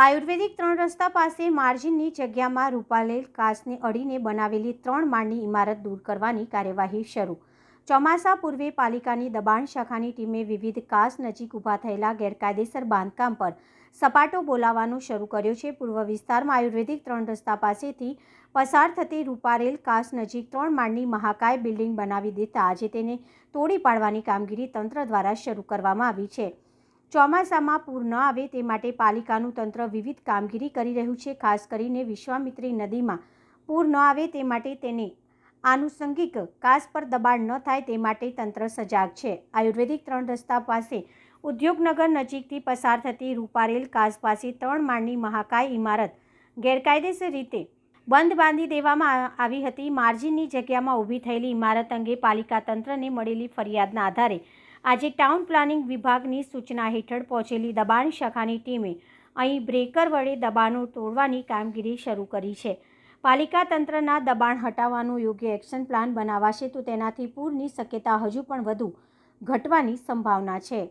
આયુર્વેદિક 3 રસ્તા પાસે માર્જિનની જગ્યામાં રૂપાલેલ કાચને અડીને બનાવેલી 3 માળની ઇમારત દૂર કરવાની કાર્યવાહી શરૂ. ચોમાસા પૂર્વે પાલિકાની દબાણ શાખાની ટીમે વિવિધ કાચ નજીક ઊભા થયેલા ગેરકાયદેસર બાંધકામ પર સપાટો બોલાવવાનું શરૂ કર્યો છે. પૂર્વ વિસ્તારમાં આયુર્વેદિક 3 રસ્તા પાસેથી પસાર થતી રૂપારેલ કાચ નજીક 3 માળની મહાકાય બિલ્ડિંગ બનાવી દેતા આજે તેને તોડી પાડવાની કામગીરી તંત્ર દ્વારા શરૂ કરવામાં આવી છે. ચોમાસામાં પૂર ન આવે તે માટે પાલિકાનું તંત્ર વિવિધ કામગીરી કરી રહ્યું છે. ખાસ કરીને વિશ્વામિત્રી નદીમાં પૂર ન આવે તે માટે તેને આનુષંગિક કાચ પર દબાણ ન થાય તે માટે તંત્ર સજાગ છે. આયુર્વેદિક 3 રસ્તા પાસે ઉદ્યોગનગર નજીકથી પસાર થતી રૂપારેલ કાચ પાસે 3 માળની મહાકાય ઇમારત ગેરકાયદેસર રીતે બંધ બાંધી દેવામાં આવી હતી. માર્જિનની જગ્યામાં ઊભી થયેલી ઇમારત અંગે પાલિકા તંત્રને મળેલી ફરિયાદના આધારે આજે ટાઉન પ્લાનિંગ વિભાગની સૂચના હેઠળ પહોંચેલી દબાણ શાખાની ટીમે અહીં બ્રેકર વડે દબાણો તોડવાની કામગીરી શરૂ કરી છે. પાલિકા તંત્રના દબાણ હટાવવાનો યોગ્ય એક્શન પ્લાન બનાવાશે તો તેનાથી પૂરની શક્યતા હજુ પણ વધુ ઘટવાની સંભાવના છે.